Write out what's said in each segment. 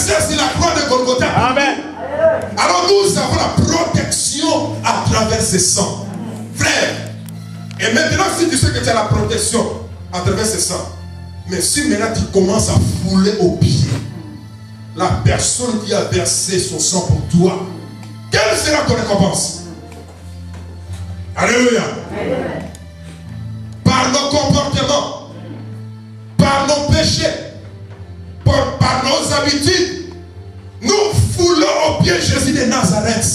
versé sur la croix de Golgotha. Amen. Alors nous avons la protection à travers ce sang. Frère, et maintenant si tu sais que tu as la protection à travers ce sang, mais si maintenant tu commences à fouler au pied la personne qui a versé son sang pour toi, quelle sera ton récompense? Alléluia. Par nos comportements, par nos péchés, par nos habitudes, nous foulons au pied Jésus de Nazareth.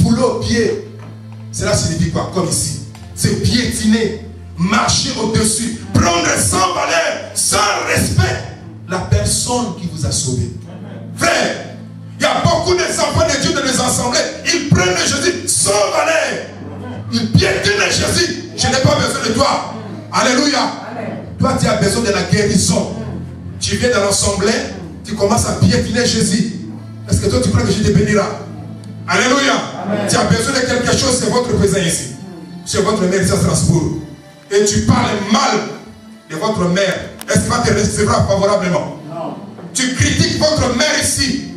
Fouler au pied, cela signifie quoi? Comme ici, c'est piétiner, marcher au-dessus, prendre sans valeur, sans respect la personne qui vous a sauvé. Frère, il y a beaucoup d'enfants de Dieu dans les assemblées, ils prennent Jésus sans valeur. Ils piétinent Jésus. Je n'ai pas besoin de toi. Alléluia. Toi, tu as besoin de la guérison. Tu viens dans l'assemblée, tu commences à piétiner Jésus. Est-ce que toi, tu crois que Jésus te bénira? Alléluia. Amen. Tu as besoin de quelque chose, c'est votre présent ici. C'est votre mère ici à Strasbourg. Et tu parles mal de votre mère. Est-ce qu'il va te recevoir favorablement? Non. Tu critiques votre mère ici.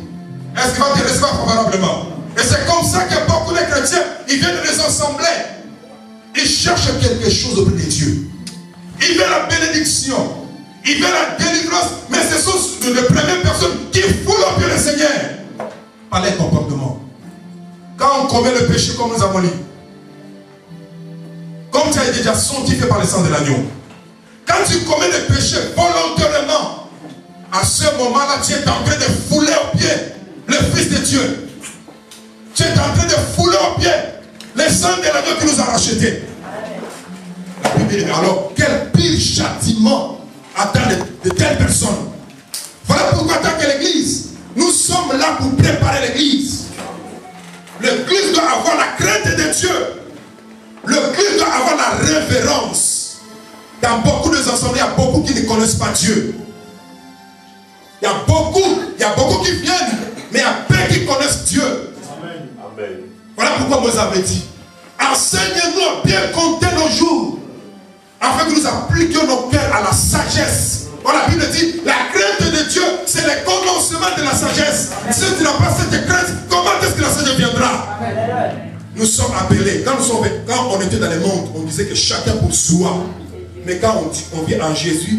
Est-ce qu'il va te recevoir favorablement? Et c'est comme ça que beaucoup de chrétiens, ils viennent dans les assemblées. Ils cherchent quelque chose auprès de Dieu. Ils veulent la bénédiction. Ils veulent la délivrance. Mais ce sont les premières personnes qui foulent au pied le Seigneur. Par les comportements. Quand on commet le péché comme nous avons dit, comme tu as déjà sanctifié par le sang de l'agneau, quand tu commets le péché volontairement, à ce moment-là, tu es en train de fouler au pied le Fils de Dieu. Tu es en train de fouler au pied le sang de l'agneau qui nous a rachetés. La Bible dit, alors quel pire châtiment attend de telles personnes? Voilà pourquoi tant que l'église, nous sommes là pour préparer l'église. L'église doit avoir la crainte de Dieu. L'église doit avoir la révérence. Dans beaucoup d'assemblées, il y a beaucoup qui ne connaissent pas Dieu. Il y a beaucoup qui viennent, mais il y a peu qui connaissent Dieu. Amen. Amen. Voilà pourquoi Moïse avait dit, enseigne-nous à bien compter nos jours, afin que nous appliquions nos cœurs à la sagesse. Voilà, la Bible dit, la crainte de Dieu, c'est le commencement de la sagesse. Amen. Si tu n'as pas cette crainte, comment est-ce que la sagesse viendra? Amen. Nous sommes appelés, quand on était dans le monde, on disait que chacun pour soi. Mais quand on vient en Jésus,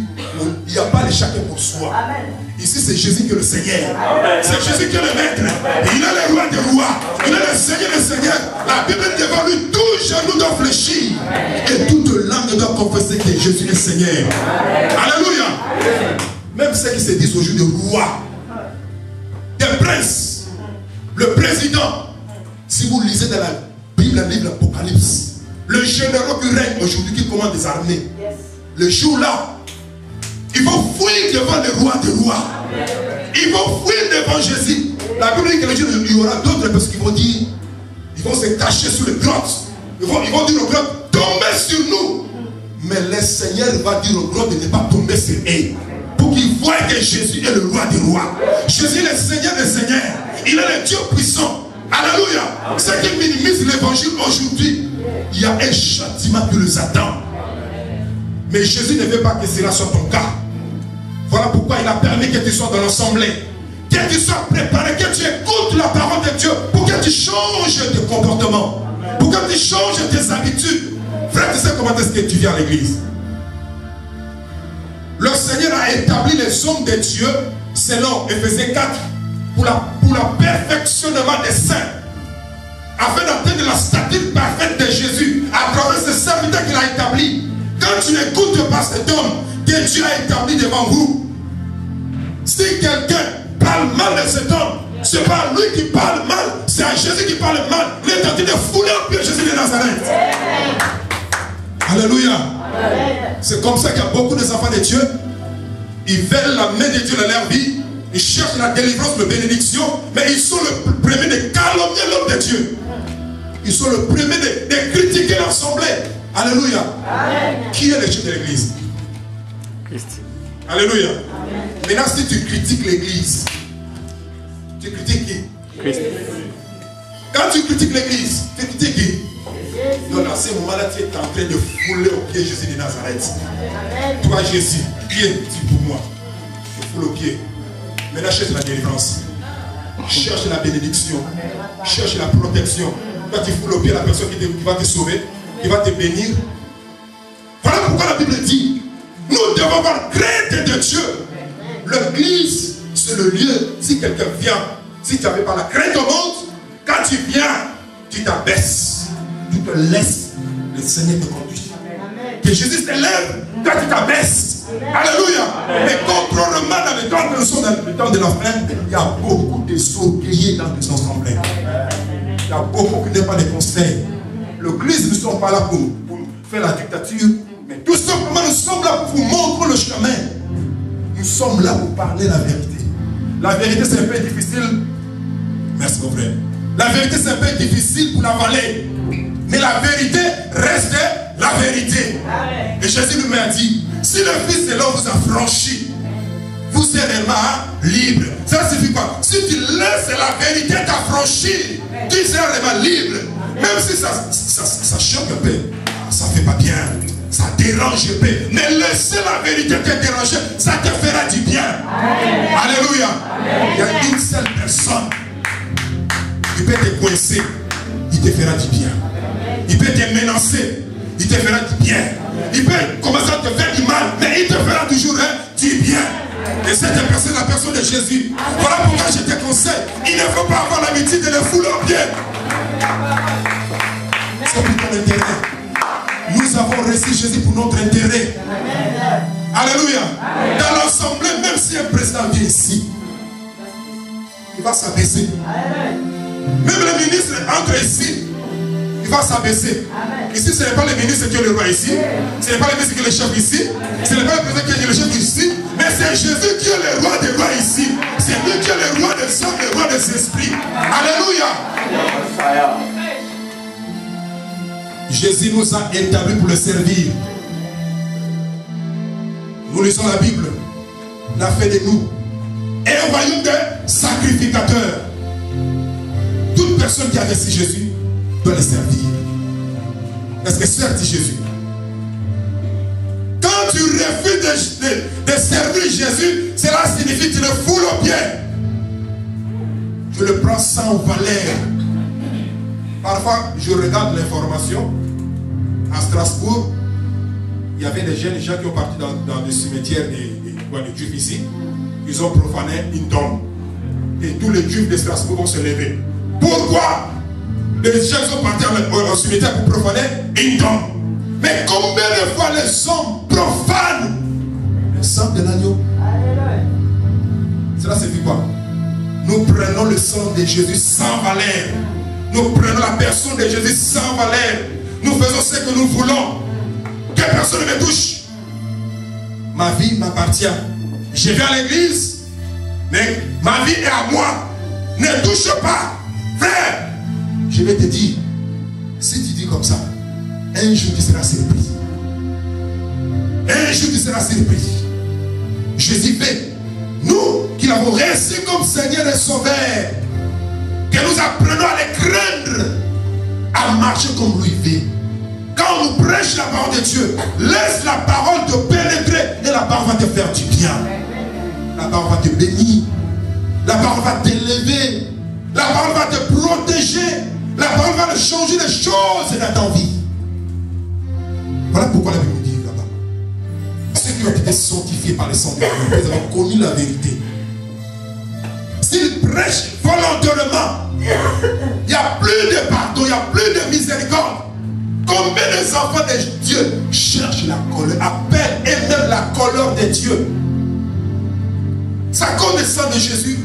il n'y a pas de chacun pour soi. Amen. Ici, c'est Jésus qui est le Seigneur. C'est Jésus qui est le Maître. Il est le roi des rois. Il est le Seigneur des seigneurs. La Bible dit devant lui, tout genou doit fléchir. Et toute langue doit confesser que Jésus est Seigneur. Alléluia. Même ceux qui se disent aujourd'hui des rois, des princes, le président. Si vous lisez dans la Bible, le livre d'Apocalypse, le général qui règne aujourd'hui, qui commande des armées, le jour-là, ils vont fuir devant le roi des rois. Ils vont fuir devant Jésus. La Bible dit que le jour, il y aura d'autres personnes qui vont dire, ils vont se cacher sous les grottes. Ils vont dire aux grottes, tombez sur nous. Mais le Seigneur va dire aux grottes de ne pas tomber sur eux. Pour qu'ils voient que Jésus est le roi des rois. Jésus est le Seigneur des seigneurs. Il est le Dieu puissant. Alléluia. Ceux qui minimisent l'évangile aujourd'hui, il y a un châtiment qui les attend. Mais Jésus ne veut pas que cela soit ton cas. Voilà pourquoi il a permis que tu sois dans l'assemblée. Que tu sois préparé, que tu écoutes la parole de Dieu. Pour que tu changes de comportement. Pour que tu changes tes habitudes. Frère, tu sais comment est-ce que tu viens à l'église? Le Seigneur a établi les hommes de Dieu selon Éphésiens 4 pour le perfectionnement des saints, afin d'atteindre la stature parfaite de Jésus à travers ce serviteur qu'il a établi. Quand tu n'écoutes pas cet homme que Dieu a établi devant vous, si quelqu'un parle mal de cet homme, ce n'est pas lui qui parle mal, c'est à Jésus qui parle mal. Il est en train de fouler au pied Jésus de Nazareth. Alléluia. C'est comme ça qu'il y a beaucoup d'enfants de Dieu. Ils veulent la main de Dieu dans leur vie. Ils cherchent la délivrance, la bénédiction, mais ils sont le premier de calomnier l'homme de Dieu. Ils sont le premier de critiquer l'assemblée. Alléluia. Amen. Qui est le chef de l'église? Christ. Alléluia. Amen. Maintenant, si tu critiques l'église, tu critiques qui? Christ. Quand tu critiques l'église, tu critiques qui? Donc, dans ce moment-là, tu es en train de fouler au pied Jésus de Nazareth. Amen. Toi, Jésus, qui es-tu pour moi? Je foule au pied. Maintenant, cherche la délivrance. Cherche la bénédiction. Cherche la protection. Quand tu fous le pied à la personne qui va te sauver, qui va te bénir. Voilà pourquoi la Bible dit, nous devons avoir crainte de Dieu. L'église, c'est le lieu, si quelqu'un vient, si tu n'avais pas la crainte au monde, quand tu viens, tu t'abaisses. Tu te laisses, le Seigneur te conduit. Que Jésus t'élève quand tu t'abaisses. Alléluia. Mais contrairement dans le temps que nous sommes dans le temps de la fin, il y a beaucoup de s'orgueiller dans les assemblées. Il y a beaucoup qui n'ont pas de conseils. L'église, nous ne sommes pas là pour faire la dictature, mais tout simplement nous sommes là pour vous montrer le chemin. Nous sommes là pour parler la vérité. La vérité, c'est un peu difficile. Merci mon frère. La vérité, c'est un peu difficile pour l'avaler. Mais la vérité reste la vérité. Et Jésus nous a dit, si le Fils de l'homme vous a franchi, vous serez réellement libre. Ça signifie quoi? Si tu laisses la vérité t'affranchir, tu seras réellement libre. Même si ça choque un peu, ça ne fait pas bien, ça dérange un peu. Mais laisser la vérité te déranger, ça te fera du bien. Amen. Alléluia. Amen. Il y a une seule personne qui peut te coincer, il te fera du bien. Il peut te menacer, il te fera du bien. Il peut commencer à te faire du mal, mais il te fera toujours du bien. Et cette personne, la personne de Jésus. Voilà pourquoi je te conseille, il ne faut pas avoir l'habitude de le fouler au pied. C'est pour ton intérêt. Nous avons reçu Jésus pour notre intérêt. Alléluia. Dans l'assemblée, même si un président vient ici, il va s'abaisser. Même le ministre entre ici, il va s'abaisser. Ici, ce n'est pas le ministre qui est le roi ici. Ce n'est pas le ministre qui est le chef ici. Ce n'est pas le président qui est le chef ici. Mais c'est Jésus qui est le roi des rois ici. C'est lui qui est le roi des hommes, le roi des esprits. Alléluia. Jésus nous a établis pour le servir. Nous lisons la Bible. Il a fait de nous un royaume de sacrificateurs. Toute personne qui a reçu Jésus doit le servir. Est-ce que c'est dit Jésus? Quand tu refuses de servir Jésus, cela signifie que tu le foules au pied. Je le prends sans valeur. Parfois, je regarde l'information. À Strasbourg, il y avait des jeunes gens qui ont parti dans le cimetière des Juifs ici. Ils ont profané une tombe. Et tous les Juifs de Strasbourg vont se lever. Pourquoi? Les gens sont partis au cimetière pour profaner une tombe. Mais combien de fois les hommes profanent le sang de l'agneau? Cela signifie quoi? Nous prenons le sang de Jésus sans valeur. Nous prenons la personne de Jésus sans valeur. Nous faisons ce que nous voulons. Que personne ne me touche. Ma vie m'appartient. Je vais à l'église, mais ma vie est à moi. Ne touche pas. Frère, je vais te dire, si tu dis comme ça, un jour tu seras surpris. Un jour tu seras surpris. Jésus fait, nous qui l'avons reçu comme Seigneur et Sauveur, que nous apprenons à le craindre, à marcher comme lui veut. Quand on nous prêche la parole de Dieu, laisse la parole te pénétrer et la parole va te faire du bien. La parole va te bénir. La parole va t'élever. La parole va te protéger. La parole va changer les choses dans ta vie. Voilà pourquoi la Bible dit là-bas. Ceux qui ont été sanctifiés par le sang de Dieu, ils ont connu la vérité. S'ils prêchent volontairement, il n'y a plus de pardon, il n'y a plus de miséricorde. Combien les enfants de Dieu cherchent la colère, appellent et même la colère de Dieu. C'est à cause du sang de Jésus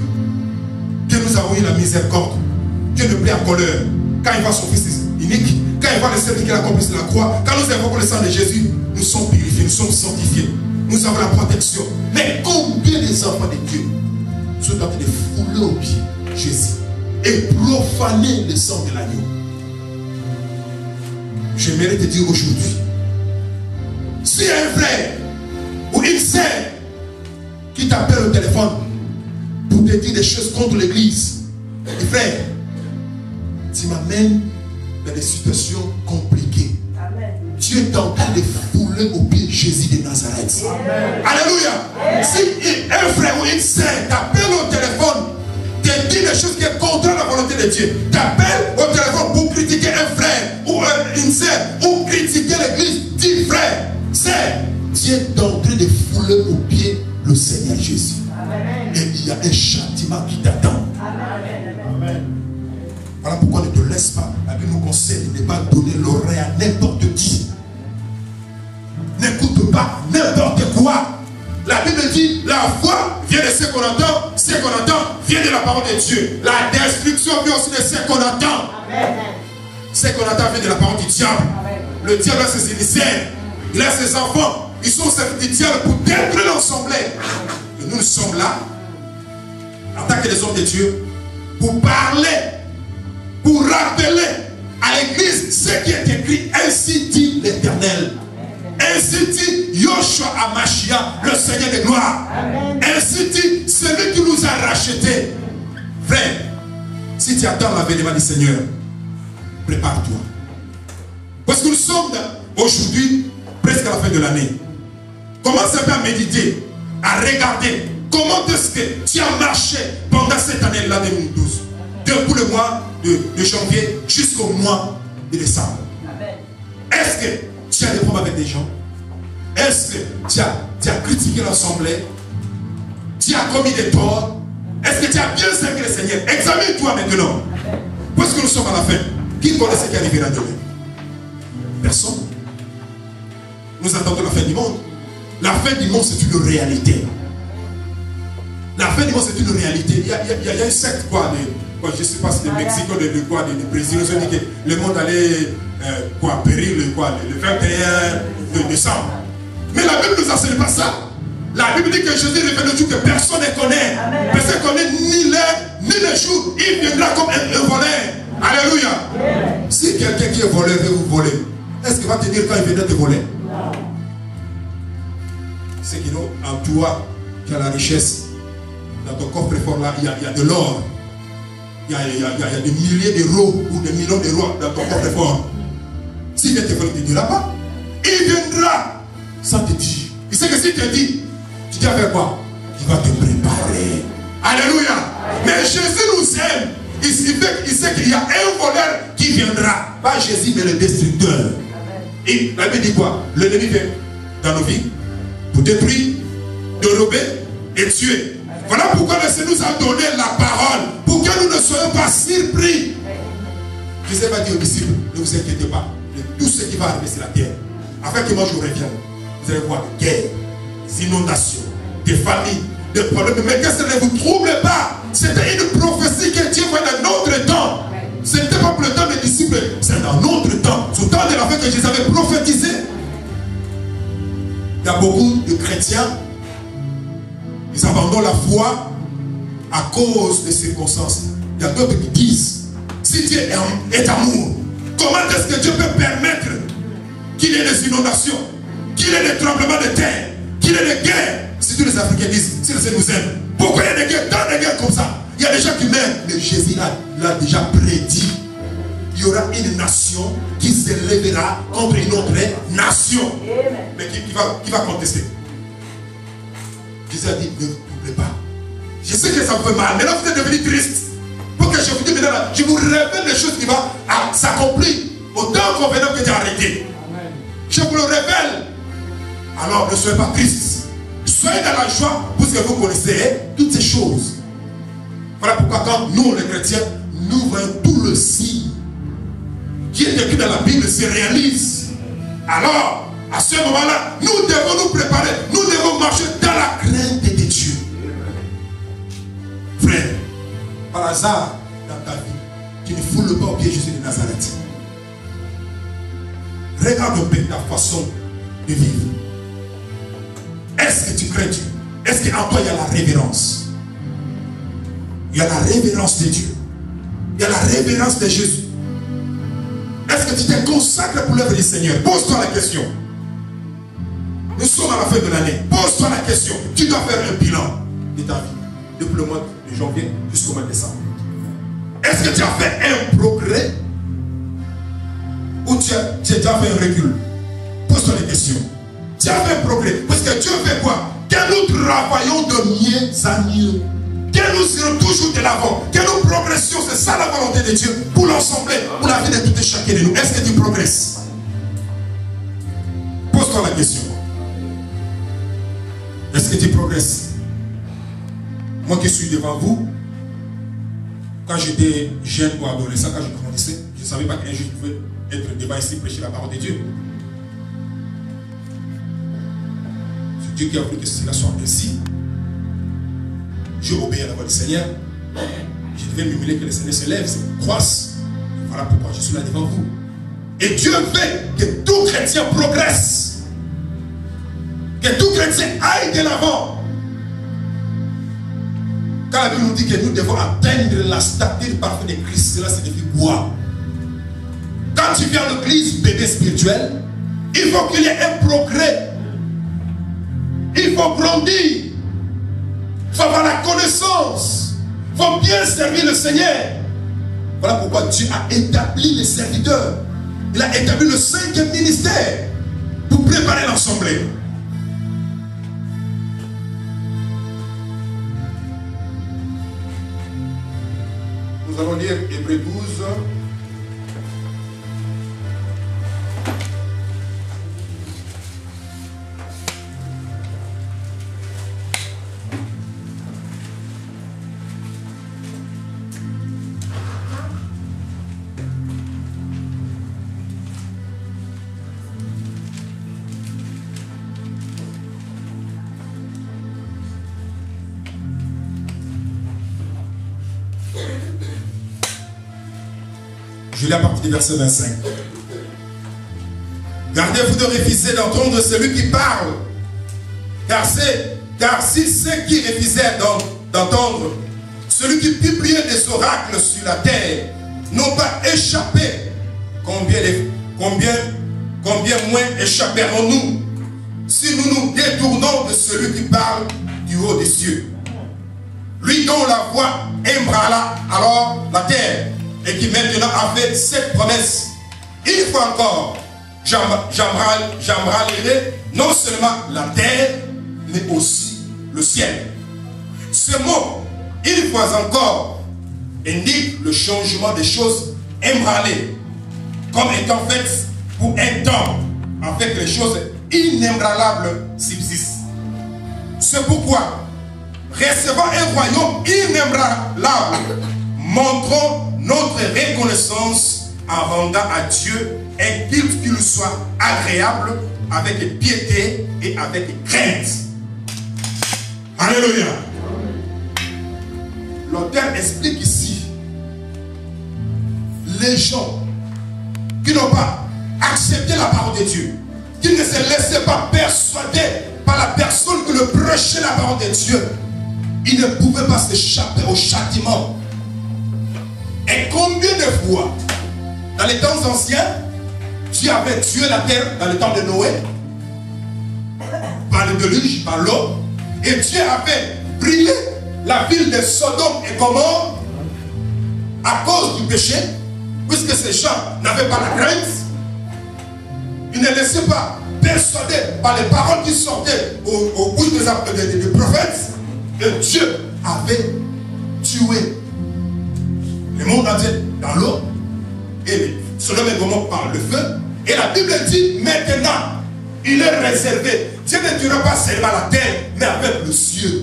que nous avons eu la miséricorde. Dieu ne plaît à colère. Quand il voit son fils unique, quand il voit le service qu'il a accompli sur la croix, quand nous invoquons le sang de Jésus, nous sommes purifiés, nous sommes sanctifiés. Nous avons la protection. Mais combien des enfants de Dieu sont en train de fouler au pied Jésus et profaner le sang de l'agneau? J'aimerais te dire aujourd'hui, si un frère ou une sœur qui t'appelle au téléphone pour te dire des choses contre l'église, frère, tu m'amènes dans des situations compliquées. Amen. Tu es en train de fouler au pied Jésus de Nazareth. Amen. Alléluia. Si un frère ou une sœur t'appelle au de Dieu. T'appelles au téléphone pour critiquer un frère ou une sœur ou critiquer l'église. Dis frère, sœur, tu es en train de fouler aux pieds le Seigneur Jésus. Amen. Et il y a un châtiment qui t'attend. Amen. Voilà pourquoi ne te laisse pas. La Bible nous conseille de ne pas donner l'oreille à n'importe qui. N'écoute pas n'importe quoi. La Bible dit, la foi vient de ce qu'on entend vient de la parole de Dieu. La destruction vient aussi de ce qu'on entend. Ce qu'on entend vient de la parole du diable. Amen. Le diable a ses émissaires, il a ses enfants, ils sont servis du diable pour détruire l'ensemble. Et nous sommes là, en tant que des hommes de Dieu, pour parler, pour rappeler à l'église ce qui est écrit, ainsi dit l'Éternel. Ainsi dit Yoshua Amashia, le Seigneur de gloire. Amen. Ainsi dit celui qui nous a rachetés. Frère, si tu attends l'avènement du Seigneur, prépare-toi. Parce que nous sommes aujourd'hui presque à la fin de l'année. Commence un peu à méditer, à regarder comment est-ce que tu as marché pendant cette année-là 2012. Depuis le mois de janvier jusqu'au mois de décembre. Est-ce que tu as des problèmes avec des gens? Est-ce que tu as critiqué l'assemblée? Tu as commis des torts? Est-ce que tu as bien servi le Seigneur? Examine-toi maintenant. Parce que nous sommes à la fin. Qui connaît ce qui arrivera demain? Personne. Nous attendons la fin du monde. La fin du monde, c'est une réalité. La fin du monde, c'est une réalité. Il y a une secte, je ne sais pas si c'est du Mexique ou du Brésil. Ils ont dit que le monde allait périr le 21 décembre. Mais la Bible ne nous enseigne pas ça. La Bible dit que Jésus révèle le jour que personne ne connaît. Personne ne connaît ni l'heure, ni le jour. Il viendra comme un voleur. Alléluia. Si quelqu'un qui est voleur veut vous voler, est-ce qu'il va te dire quand il viendra te voler? C'est qu'il en toi qui a la richesse. Dans ton coffre fort là, il y a de l'or. Il y a des milliers d'euros ou des millions d'euros dans ton coffre fort. S'il vient te voler, il ne te dira pas. Il viendra sans te dire. Il sait que s'il te dit, tu dis avec quoi? Il va te préparer. Alléluia. Mais Jésus nous aime. Il sait qu'il y a un voleur qui viendra. Pas Jésus, mais le destructeur. Et la Bible dit quoi? L'ennemi vient dans nos vies pour détruire, dérober et tuer. Voilà pourquoi le Seigneur nous a donné la parole. Pour que nous ne soyons pas surpris. Jésus va dire aux disciples, ne vous inquiétez pas de tout ce qui va arriver sur la terre. Afin que moi je revienne. Vous allez voir des guerres, des inondations, des familles, des problèmes. Mais que ça ne vous trouble pas. C'était une prophétie que Dieu fait dans notre temps. Ce n'était pas pour le temps des disciples, c'est dans notre temps. C'est le temps de la fin que Jésus avait prophétisé. Il y a beaucoup de chrétiens, ils abandonnent la foi à cause des circonstances. Il y a d'autres qui disent, si Dieu est amour, comment est-ce que Dieu peut permettre qu'il y ait des inondations, qu'il y ait des tremblements de terre, qu'il y ait des guerres? Si tous les Africains disent, si le Seigneur nous aime, pourquoi il y a des guerres, tant de guerres comme ça? Il y a des gens qui meurent, mais Jésus l'a déjà prédit. Il y aura une nation qui se lèvera contre une autre nation. Mais qui va contester. Jésus a dit, ne vous troublez pas. Je sais que ça vous fait mal, mais là vous êtes devenu triste. Pour que je vous dise maintenant, je vous révèle les choses qui vont s'accomplir. Autant convenant que d'arrêter. Je vous le révèle. Alors ne soyez pas tristes. Soyez dans la joie parce que vous connaissez toutes ces choses. Voilà pourquoi quand nous les chrétiens, nous voyons tout le signe qui est écrit dans la Bible se réalise. Alors, à ce moment-là, nous devons nous préparer, nous devons marcher dans la crainte de Dieu. Frère, par hasard, dans ta vie, tu ne foules pas au pied Jésus de Nazareth. Regarde un peu ta façon de vivre. Est-ce que tu crains Dieu? Est-ce qu'en toi il y a la révérence? Il y a la révérence de Dieu. Il y a la révérence de Jésus. Est-ce que tu te consacres pour l'œuvre du Seigneur? Pose-toi la question. Nous sommes à la fin de l'année. Pose-toi la question. Tu dois faire un bilan de ta vie. Depuis le mois de janvier jusqu'au mois de décembre. Est-ce que tu as fait un progrès? Ou tu as déjà fait un recul? Pose-toi les questions. Tu as fait un progrès. Parce que Dieu fait quoi? Que nous travaillons de mieux en mieux. Que nous irons toujours de l'avant, que nous progressions. C'est ça la volonté de Dieu pour l'ensemble, pour la vie de tout et chacun de nous. Est-ce que tu progresses? Pose-toi la question. Est-ce que tu progresses? Moi qui suis devant vous, quand j'étais jeune ou adolescent, quand je grandissais, je ne savais pas qu'un jour je pouvais être devant ici prêcher la parole de Dieu. C'est Dieu qui a voulu que cela soit ainsi. Je obéis à la voix du Seigneur. Je devais m'humilier que le Seigneur se lève, se croisse. Voilà pourquoi je suis là devant vous. Et Dieu veut que tout chrétien progresse. Que tout chrétien aille de l'avant. Quand la Bible nous dit que nous devons atteindre la stature parfaite de Christ, cela signifie quoi? Quand tu viens à l'église, bébé spirituel, il faut qu'il y ait un progrès. Il faut grandir. Il faut avoir la connaissance. Il faut bien servir le Seigneur. Voilà pourquoi Dieu a établi les serviteurs. Il a établi le 5e ministère pour préparer l'assemblée. Nous allons lire Hébreux 12. Je lis à partir du verset 25. Gardez-vous de refuser d'entendre celui qui parle. Car si ceux qui refusaient d'entendre celui qui publiait des oracles sur la terre n'ont pas échappé, combien moins échapperons-nous si nous nous détournons de celui qui parle du haut des cieux, lui dont la voix ébranla alors la terre, et qui maintenant a fait cette promesse. Une fois encore, j'embralerai non seulement la terre, mais aussi le ciel. Ce mot, une fois encore, indique le changement des choses ébranlées, comme étant faites pour un temps, afin que les choses inébranlables subsistent. C'est pourquoi, recevant un royaume inébranlable, montrons notre reconnaissance en rendant à Dieu un culte qui nous soit agréable, avec piété et avec crainte. Alléluia. L'auteur explique ici les gens qui n'ont pas accepté la parole de Dieu, qui ne se laissaient pas persuader par la personne qui le prêchait la parole de Dieu, ils ne pouvaient pas s'échapper au châtiment. Et combien de fois, dans les temps anciens, Dieu avait tué la terre dans le temps de Noé, par le déluge, par l'eau, et Dieu avait brûlé la ville de Sodome et Gomorrhe à cause du péché, puisque ces gens n'avaient pas la crainte. Ils ne laissaient pas persuader par les paroles qui sortaient au bout des prophètes, que Dieu avait tué le monde entier dans l'eau, et Sodome et Gomorrhe par le feu. Et la Bible dit maintenant, il est réservé. Dieu ne tuera pas seulement la terre, mais avec le ciel.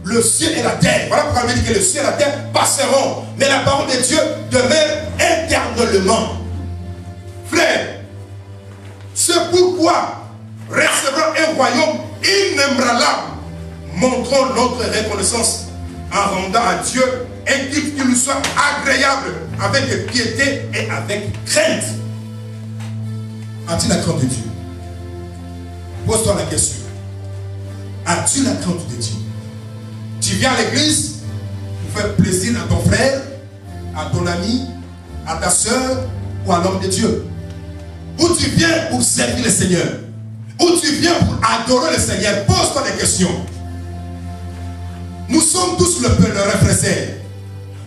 Le ciel et la terre. Voilà pourquoi il dit que le ciel et la terre passeront, mais la parole de Dieu demeure éternellement. Frère, c'est pourquoi recevrons un royaume inébranlable. Montrons notre reconnaissance en rendant à Dieu un culte qui nous soit agréable, avec piété et avec crainte. As-tu la crainte de Dieu? Pose-toi la question. As-tu la crainte de Dieu? Tu viens à l'église pour faire plaisir à ton frère, à ton ami, à ta soeur ou à l'homme de Dieu? Ou tu viens pour servir le Seigneur? Ou tu viens pour adorer le Seigneur? Pose-toi des questions. Nous sommes tous le peuple frères.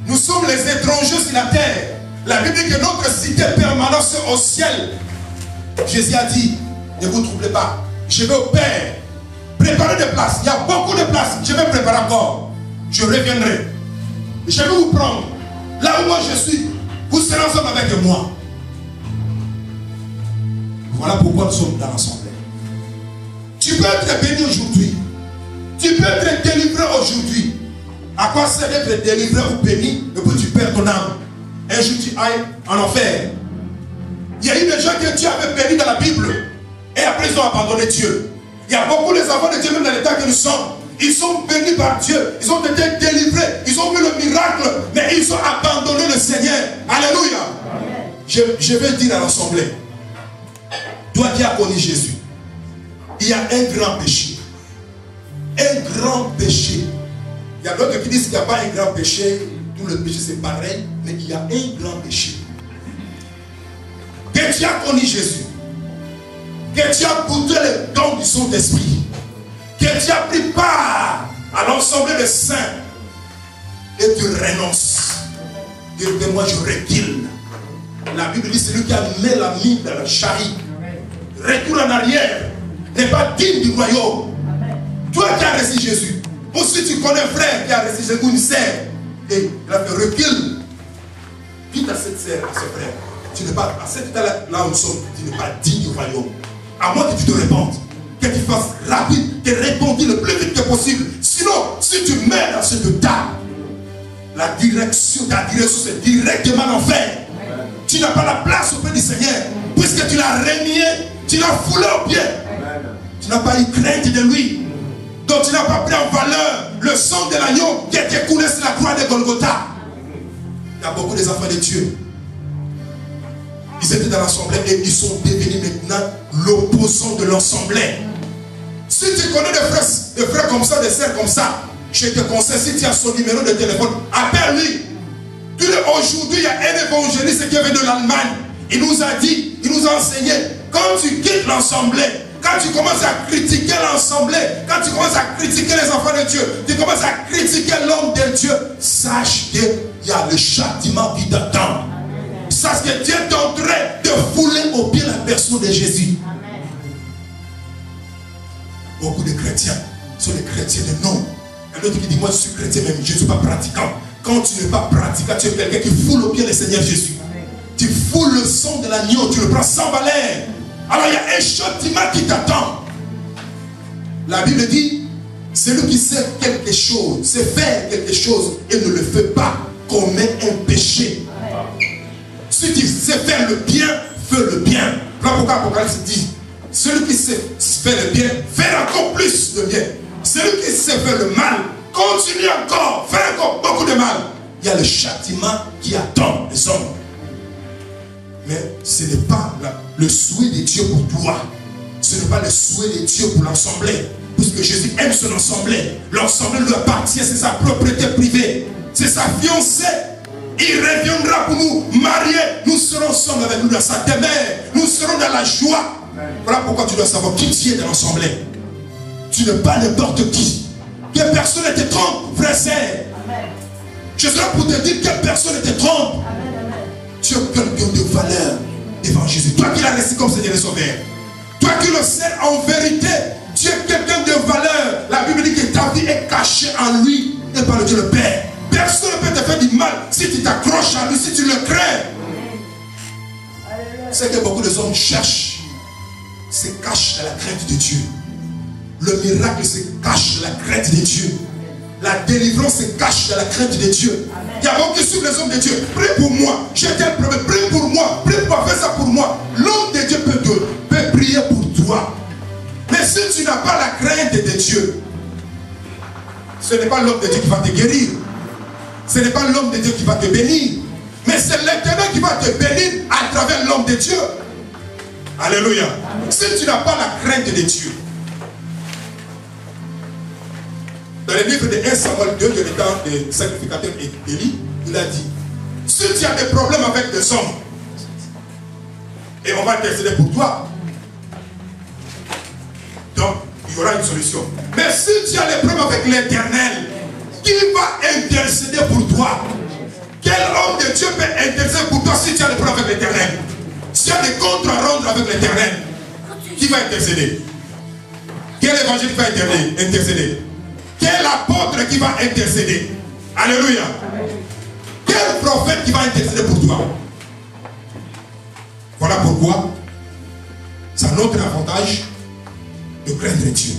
Nous sommes les étrangers sur la terre. La Bible dit que notre cité permanente c'est au ciel. Jésus a dit, ne vous troublez pas. Je vais au Père Préparez des places. Il y a beaucoup de places. Je vais préparer encore. Je reviendrai. Je vais vous prendre. Là où moi je suis, vous serez ensemble avec moi. Voilà pourquoi nous sommes dans l'assemblée. Tu peux être béni aujourd'hui. Tu peux être délivré aujourd'hui. À quoi sert d'être délivré ou béni et puis tu perds ton âme? Un jour tu ailles en enfer. Il y a eu des gens que Dieu avait bénis dans la Bible. Et après ils ont abandonné Dieu. Il y a beaucoup des enfants de Dieu, même dans l'état que nous sommes. Ils sont bénis par Dieu. Ils ont été délivrés. Ils ont vu le miracle. Mais ils ont abandonné le Seigneur. Alléluia. Je vais dire à l'assemblée. Toi qui as connu Jésus. Il y a un grand péché. Un grand péché. Il y a d'autres qui disent qu'il n'y a pas un grand péché. Tout le péché c'est pareil. Mais il y a un grand péché. Que tu as connu Jésus. Que tu as goûté le don du Saint-Esprit. Que tu as pris part à l'ensemble des saints. Et tu renonces. Dieu dit, moi je recule. La Bible dit, celui qui a mis la mine dans le chari, retourne en arrière, n'est pas digne du royaume. Toi qui as reçu Jésus, aussi tu connais un frère qui a reçu Jésus, une sœur, et il a fait recul. Dites à cette sœur, à ce frère, tu n'es pas, à cette état là où nous sommes, tu n'es pas digne du royaume. À moins que tu te répandes, que tu fasses rapide, te répondre le plus vite que possible. Sinon, si tu mets dans cet état, ta direction c'est directement en enfer. Tu n'as pas la place auprès du Seigneur, puisque tu l'as renié, tu l'as foulé au pied. Tu n'as pas eu crainte de lui. Donc tu n'as pas pris en valeur le sang de l'agneau qui a été coulé sur la croix de Golgotha. Il y a beaucoup des enfants de Dieu. Ils étaient dans l'assemblée et ils sont devenus maintenant l'opposant de l'assemblée. Si tu connais des frères comme ça, des sœurs comme ça, je te conseille, si tu as son numéro de téléphone, appelle-lui. Aujourd'hui, il y a un évangéliste qui est venu de l'Allemagne. Il nous a dit, il nous a enseigné, quand tu quittes l'assemblée, quand tu commences à critiquer l'assemblée, quand tu commences à critiquer les enfants de Dieu, tu commences à critiquer l'homme de Dieu, sache qu'il y a le châtiment qui t'attend. Sache que Dieu est en train de fouler au pied la personne de Jésus. Beaucoup de chrétiens sont des chrétiens de nom. Il y a d'autres qui disent, moi je suis chrétien, mais je ne suis pas pratiquant. Quand tu n'es pas pratiquant, tu es quelqu'un qui foule au pied le Seigneur Jésus. Tu foules le sang de l'agneau, tu le prends sans valeur. Alors il y a un châtiment qui t'attend. La Bible dit, celui qui sait quelque chose, sait faire quelque chose et ne le fait pas, commet un péché. Si tu sais faire le bien, fais le bien. Voilà pourquoi Apocalypse dit, celui qui sait faire le bien, fait encore plus de bien. Celui qui sait faire le mal, continue encore, fais encore beaucoup de mal. Il y a le châtiment qui attend les hommes. Mais ce n'est pas le souhait de Dieu pour toi. Ce n'est pas le souhait de Dieu pour l'assemblée. Puisque Jésus aime son assemblée. L'assemblée lui appartient, c'est sa propriété privée. C'est sa fiancée. Il reviendra pour nous marier. Nous serons ensemble avec lui dans sa demeure. Nous serons dans la joie. Voilà pourquoi tu dois savoir qui tu es dans l'assemblée. Tu n'es pas n'importe qui. Que personne ne te trompe, frère, sœur. Je serai pour te dire que personne ne te trompe. Tu es quelqu'un de valeur devant Jésus. Toi qui l'as reçu comme Seigneur et Sauveur. Toi qui le sais en vérité. Tu es quelqu'un de valeur. La Bible dit que ta vie est cachée en lui et par le Dieu le Père. Personne ne peut te faire du mal si tu t'accroches à lui, si tu le crains. C'est que beaucoup de hommes cherchent, se cachent dans la crainte de Dieu. Le miracle se cache dans la crainte de Dieu. La délivrance se cache dans la crainte de Dieu. Il y a beaucoup qui suivent les hommes de Dieu. Prie pour moi. J'ai tel problème. Prie pour moi. Prie pour moi. Fais ça pour moi. L'homme de Dieu peut prier pour toi. Mais si tu n'as pas la crainte de Dieu, ce n'est pas l'homme de Dieu qui va te guérir. Ce n'est pas l'homme de Dieu qui va te bénir. Mais c'est l'Éternel qui va te bénir à travers l'homme de Dieu. Alléluia. Amen. Si tu n'as pas la crainte de Dieu. Dans le livre de 1 Samuel 2, de l'état de sacrificateur Élie, il a dit, si tu as des problèmes avec des hommes, et on va intercéder pour toi, donc il y aura une solution. Mais si tu as des problèmes avec l'Éternel, qui va intercéder pour toi? Quel homme de Dieu peut intercéder pour toi si tu as des problèmes avec l'Éternel? Si tu as des comptes à rendre avec l'Éternel, qui va intercéder? Quel évangile va intercéder? Quel apôtre qui va intercéder? Alléluia. Quel prophète qui va intercéder pour toi? Voilà pourquoi c'est notre avantage de craindre Dieu.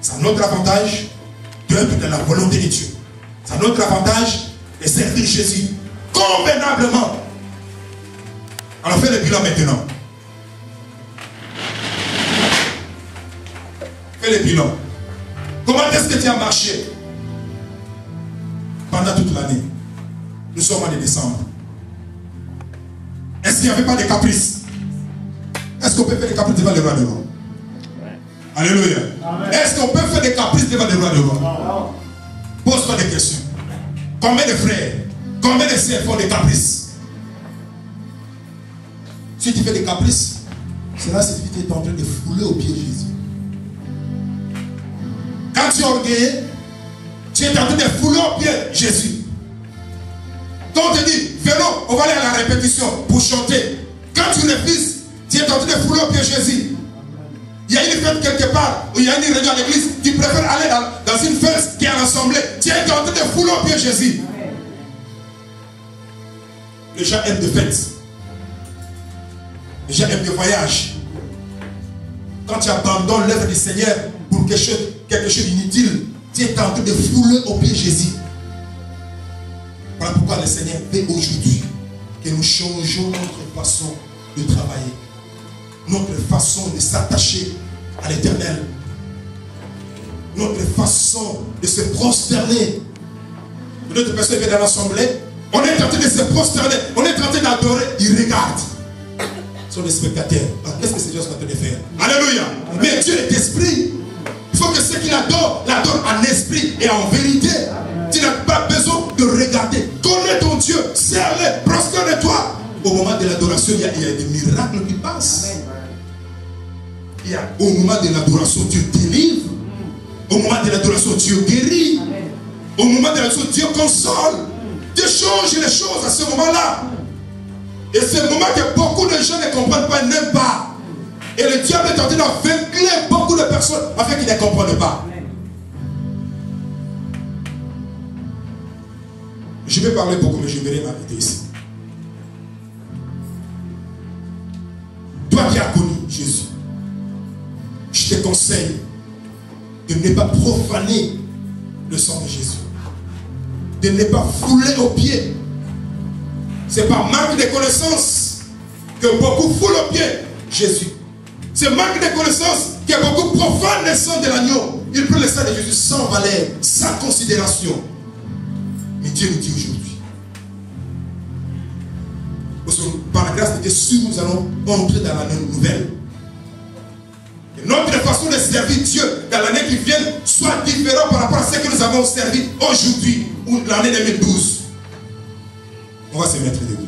C'est notre avantage d'être dans la volonté de Dieu. C'est notre avantage de servir Jésus convenablement. Alors fais le bilan maintenant. Fais le bilan. Comment est-ce que tu as marché pendant toute l'année? Nous sommes en décembre. Est-ce qu'il n'y avait pas de caprices? Est-ce qu'on peut faire des caprices devant le roi de roi? Alléluia. Est-ce qu'on peut faire des caprices devant le roi de roi? Pose-toi des questions. Combien de frères, combien de sœurs font des caprices? Si tu fais des caprices, cela signifie que tu es en train de fouler au pied de Jésus. Quand tu es orgueilleux, tu es en train de fouler au pied de Jésus. Quand on te dit, venons, on va aller à la répétition pour chanter. Quand tu refuses, tu es en train de fouler au pied de Jésus. Il y a une fête quelque part, où il y a une réunion à l'église, tu préfères aller dans une fête qui est rassemblée. Tu es en train de fouler au pied de Jésus. Les gens aiment de fêtes. Les gens aiment de voyage. Quand tu abandonnes l'œuvre du Seigneur pour quelque chose d'inutile, tu es en train de fouler au pied de Jésus. Voilà pourquoi le Seigneur veut aujourd'hui que nous changeons notre façon de travailler, notre façon de s'attacher à l'Éternel, notre façon de se prosterner. Notre personne vient dans l'assemblée, on est en train de se prosterner, on est en train d'adorer, il regarde. Ce sont des spectateurs. Qu'est-ce que ces gens sont en train de faire? Alléluia. Mais Dieu est esprit. Il faut que ceux qui l'adorent en esprit et en vérité. Tu n'as pas besoin de regarder. Connais ton Dieu, serre-le, prosterne-toi. Au moment de l'adoration, il y a des miracles qui passent. Au moment de l'adoration, Dieu délivre. Au moment de l'adoration, Dieu guérit. Au moment de l'adoration, Dieu console. Dieu change les choses à ce moment-là. Et c'est le moment que beaucoup de gens ne comprennent pas, n'aiment pas. Et le diable est en train d'aveugler beaucoup de personnes afin qu'ils ne comprennent pas. Je vais parler beaucoup, mais je vais m'arrêter ici. Toi qui as connu Jésus, je te conseille de ne pas profaner le sang de Jésus. De ne pas fouler aux pieds. C'est par manque de connaissance que beaucoup foulent aux pieds Jésus. C'est manque de connaissance que beaucoup profanent le sang de l'agneau. Ils prennent le sang de Jésus sans valeur, sans considération. Mais Dieu nous dit aujourd'hui, parce que par la grâce de Dieu, si nous allons entrer dans l'année nouvelle, et notre façon de servir Dieu dans l'année qui vient soit différente par rapport à ce que nous avons servi aujourd'hui, ou l'année 2012. On va se mettre debout.